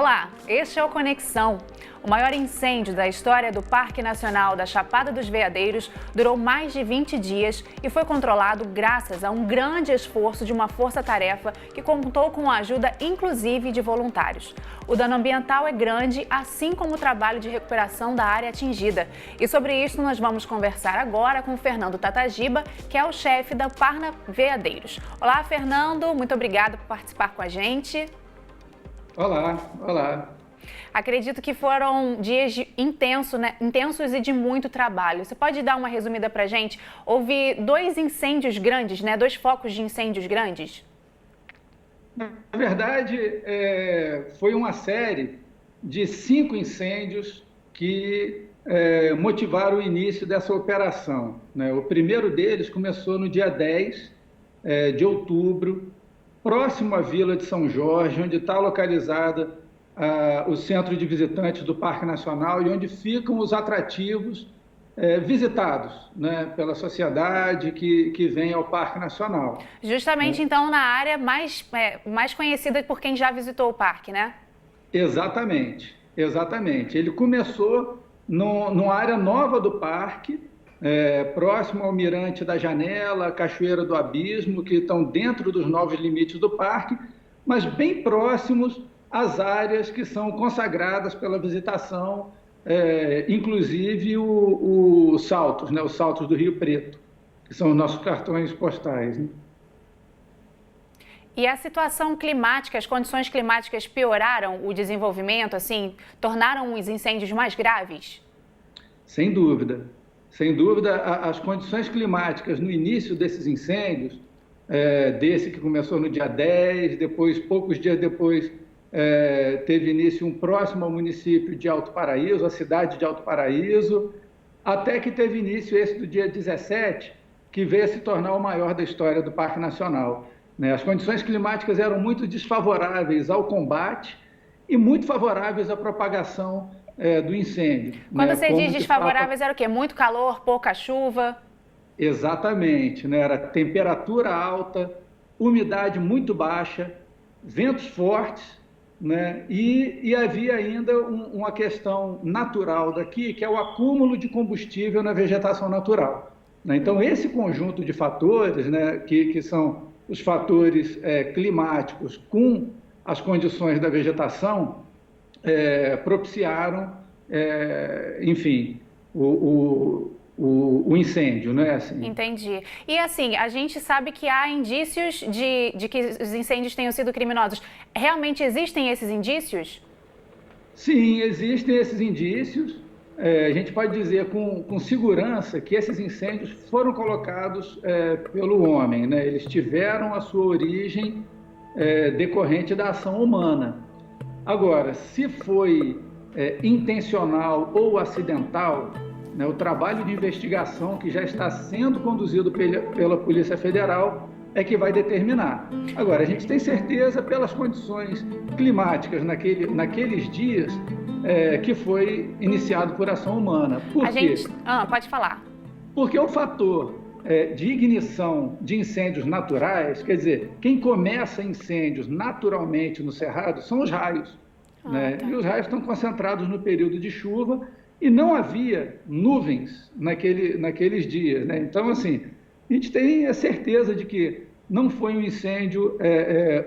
Olá, este é o Conexão. O maior incêndio da história do Parque Nacional da Chapada dos Veadeiros durou mais de 20 dias e foi controlado graças a um grande esforço de uma força-tarefa que contou com a ajuda, inclusive, de voluntários. O dano ambiental é grande, assim como o trabalho de recuperação da área atingida. E sobre isso nós vamos conversar agora com o Fernando Tatagiba, que é o chefe da Parna Veadeiros. Olá, Fernando, muito obrigada por participar com a gente. Olá. Acredito que foram dias intensos e de muito trabalho. Você pode dar uma resumida para a gente? Houve dois incêndios grandes, dois focos de incêndios grandes? Na verdade, foi uma série de 5 incêndios que motivaram o início dessa operação. O primeiro deles começou no dia 10 de outubro, próximo à Vila de São Jorge, onde está localizada o centro de visitantes do Parque Nacional e onde ficam os atrativos visitados pela sociedade que vem ao Parque Nacional. Justamente, então, na área mais conhecida por quem já visitou o parque, né? Exatamente. Ele começou numa área nova do parque, próximo ao Mirante da Janela, Cachoeira do Abismo, que estão dentro dos novos limites do parque, mas bem próximos às áreas que são consagradas pela visitação, inclusive os saltos, os saltos do Rio Preto, que são os nossos cartões postais. E a situação climática, as condições climáticas pioraram o desenvolvimento, tornaram os incêndios mais graves? Sem dúvida, as condições climáticas no início desses incêndios, desse que começou no dia 10, depois, poucos dias depois, teve início um próximo ao município de Alto Paraíso, a cidade de Alto Paraíso, até que teve início esse do dia 17, que veio a se tornar o maior da história do Parque Nacional. As condições climáticas eram muito desfavoráveis ao combate e muito favoráveis à propagação do incêndio. Quando você diz desfavoráveis, era o quê? Muito calor, pouca chuva? Exatamente, era temperatura alta, umidade muito baixa, ventos fortes, e havia ainda uma questão natural daqui, que é o acúmulo de combustível na vegetação natural. Então, esse conjunto de fatores, que são os fatores climáticos com as condições da vegetação, propiciaram, enfim, o incêndio, não é assim? Entendi. E a gente sabe que há indícios de que os incêndios tenham sido criminosos. Realmente existem esses indícios? Sim, existem esses indícios. A gente pode dizer com segurança que esses incêndios foram colocados pelo homem, Eles tiveram a sua origem decorrente da ação humana. Agora, se foi intencional ou acidental, o trabalho de investigação que já está sendo conduzido pela Polícia Federal é que vai determinar. Agora, a gente tem certeza pelas condições climáticas naqueles dias que foi iniciado por ação humana. Por quê? Pode falar. Porque o fator de ignição de incêndios naturais, quer dizer, quem começa incêndios naturalmente no Cerrado são os raios. Tá. E os raios estão concentrados no período de chuva e não havia nuvens naqueles dias. Então, assim, a gente tem a certeza de que não foi um incêndio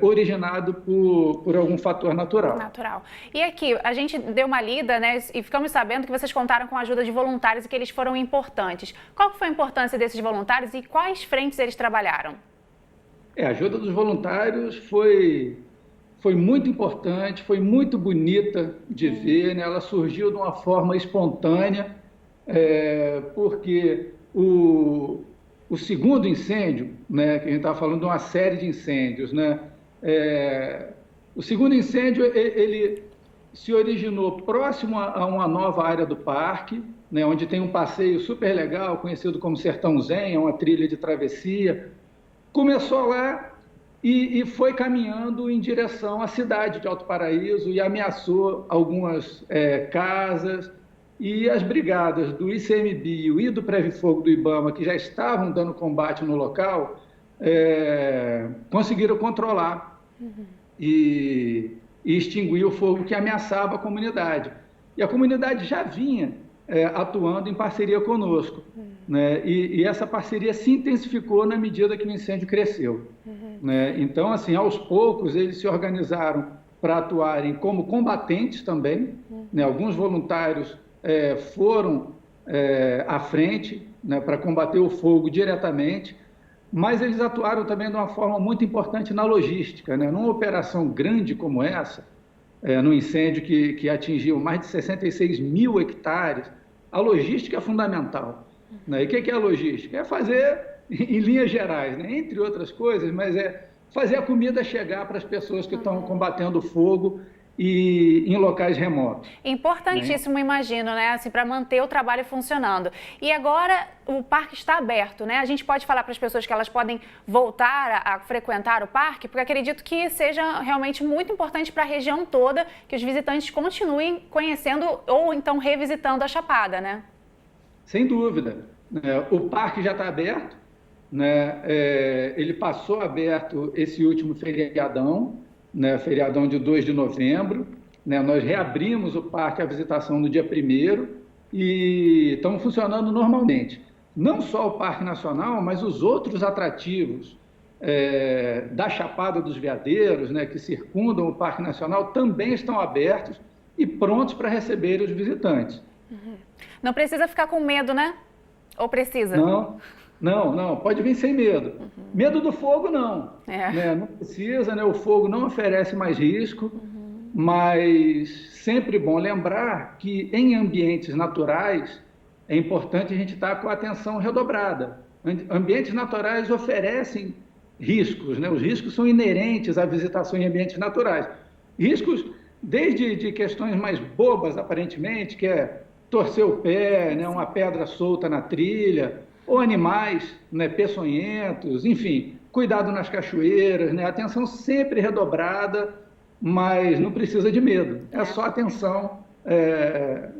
originado por algum fator natural. E aqui, a gente deu uma lida, e ficamos sabendo que vocês contaram com a ajuda de voluntários e que eles foram importantes. Qual foi a importância desses voluntários e quais frentes eles trabalharam? A ajuda dos voluntários foi muito importante, foi muito bonita de ver, Ela surgiu de uma forma espontânea, porque o segundo incêndio, que a gente estava falando de uma série de incêndios, o segundo incêndio, ele se originou próximo a uma nova área do parque, onde tem um passeio super legal, conhecido como Sertão Zen, uma trilha de travessia. Começou lá e foi caminhando em direção à cidade de Alto Paraíso e ameaçou algumas casas, e as brigadas do ICMBio e do Preve Fogo do IBAMA, que já estavam dando combate no local, conseguiram controlar. E e extinguir o fogo que ameaçava a comunidade. E a comunidade já vinha atuando em parceria conosco, né? E essa parceria se intensificou na medida que o incêndio cresceu, né? Então, assim, aos poucos, eles se organizaram para atuarem como combatentes também, né? Alguns voluntários foram à frente, né, para combater o fogo diretamente, mas eles atuaram também de uma forma muito importante na logística, né? Numa operação grande como essa, no incêndio que atingiu mais de 66 mil hectares, a logística é fundamental, né? E o que é a logística? É fazer, em linhas gerais, né? Entre outras coisas, mas é fazer a comida chegar para as pessoas que estão combatendo o fogo e em locais remotos. Importantíssimo, né? Imagino, né? Assim, para manter o trabalho funcionando. E agora o parque está aberto, né? A gente pode falar para as pessoas que elas podem voltar a frequentar o parque, porque acredito que seja realmente muito importante para a região toda que os visitantes continuem conhecendo ou então revisitando a Chapada, né? Sem dúvida. O parque já está aberto, né? Ele passou aberto esse último feriadão, né, feriadão de 2 de novembro, né, nós reabrimos o parque à visitação no dia 1º e estamos funcionando normalmente. Não só o Parque Nacional, mas os outros atrativos da Chapada dos Veadeiros, né, que circundam o Parque Nacional, também estão abertos e prontos para receber os visitantes. Não precisa ficar com medo, né? Ou precisa? Não, pode vir sem medo. Medo do fogo, não. Né? Não precisa, né? O fogo não oferece mais risco, mas sempre bom lembrar que em ambientes naturais é importante a gente estar com a atenção redobrada. Ambientes naturais oferecem riscos, né? Os riscos são inerentes à visitação em ambientes naturais. Riscos desde de questões mais bobas, aparentemente, que é torcer o pé, né? Uma pedra solta na trilha, ou animais, né, peçonhentos, enfim, cuidado nas cachoeiras, né, atenção sempre redobrada, mas não precisa de medo, é só atenção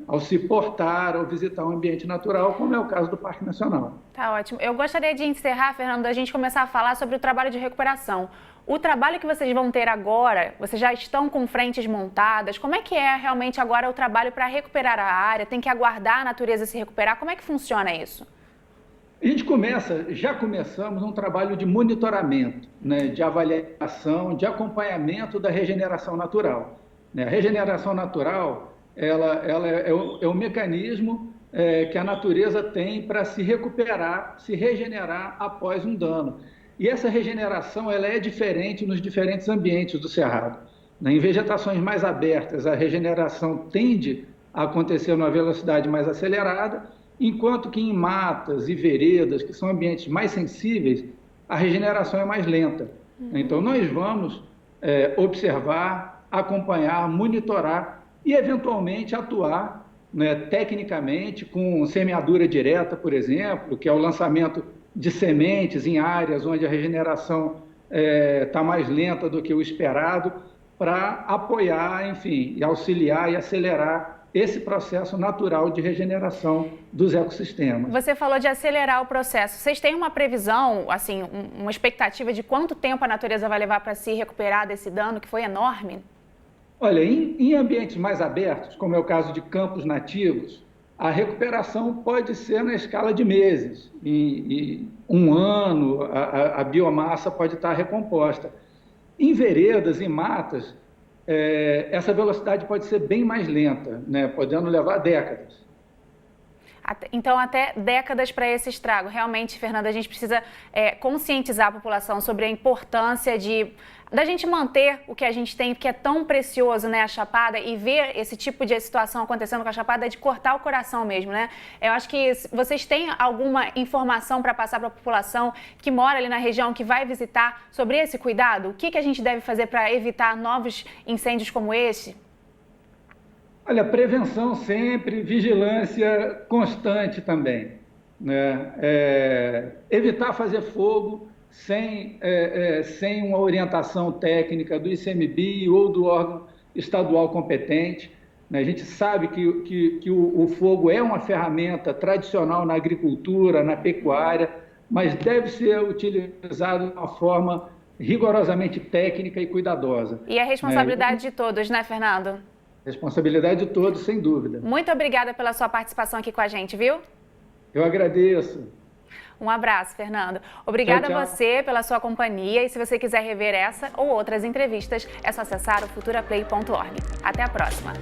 ao se portar, ao visitar um ambiente natural, como é o caso do Parque Nacional. Tá ótimo. Eu gostaria de encerrar, Fernando, da gente começar a falar sobre o trabalho de recuperação. O trabalho que vocês vão ter agora, vocês já estão com frentes montadas, como é que é realmente agora o trabalho para recuperar a área? Tem que aguardar a natureza se recuperar? Como é que funciona isso? A gente já começamos um trabalho de monitoramento, né, de avaliação, de acompanhamento da regeneração natural. A regeneração natural ela é o mecanismo que a natureza tem para se recuperar, se regenerar após um dano. E essa regeneração ela é diferente nos diferentes ambientes do Cerrado. Em vegetações mais abertas, a regeneração tende a acontecer numa velocidade mais acelerada, enquanto que em matas e veredas, que são ambientes mais sensíveis, a regeneração é mais lenta. Então, nós vamos observar, acompanhar, monitorar e, eventualmente, atuar, né, tecnicamente com semeadura direta, por exemplo, que é o lançamento de sementes em áreas onde a regeneração está mais lenta do que o esperado, para apoiar, enfim, e auxiliar e acelerar esse processo natural de regeneração dos ecossistemas. Você falou de acelerar o processo. Vocês têm uma previsão, assim, uma expectativa de quanto tempo a natureza vai levar para se recuperar desse dano, que foi enorme? Olha, em ambientes mais abertos, como é o caso de campos nativos, a recuperação pode ser na escala de meses. Em um ano, a biomassa pode estar recomposta. Em veredas, em matas, essa velocidade pode ser bem mais lenta, né? Podendo levar décadas. Então, até décadas para esse estrago. Realmente, Fernanda, a gente precisa conscientizar a população sobre a importância da gente manter o que a gente tem, que é tão precioso, né, a Chapada, e ver esse tipo de situação acontecendo com a Chapada é de cortar o coração mesmo, né? Eu acho que vocês têm alguma informação para passar para a população que mora ali na região, que vai visitar, sobre esse cuidado? O que a gente deve fazer para evitar novos incêndios como esse? Olha, prevenção sempre, vigilância constante também, né? Evitar fazer fogo sem uma orientação técnica do ICMBio ou do órgão estadual competente. A gente sabe que o fogo é uma ferramenta tradicional na agricultura, na pecuária, mas deve ser utilizado de uma forma rigorosamente técnica e cuidadosa. E a responsabilidade de todos, né, Fernando? Responsabilidade de todos, sem dúvida. Muito obrigada pela sua participação aqui com a gente, viu? Eu agradeço. Um abraço, Fernando. Obrigada tchau, tchau. a você pela sua companhia e se você quiser rever essa ou outras entrevistas, é só acessar o futuraplay.org. Até a próxima!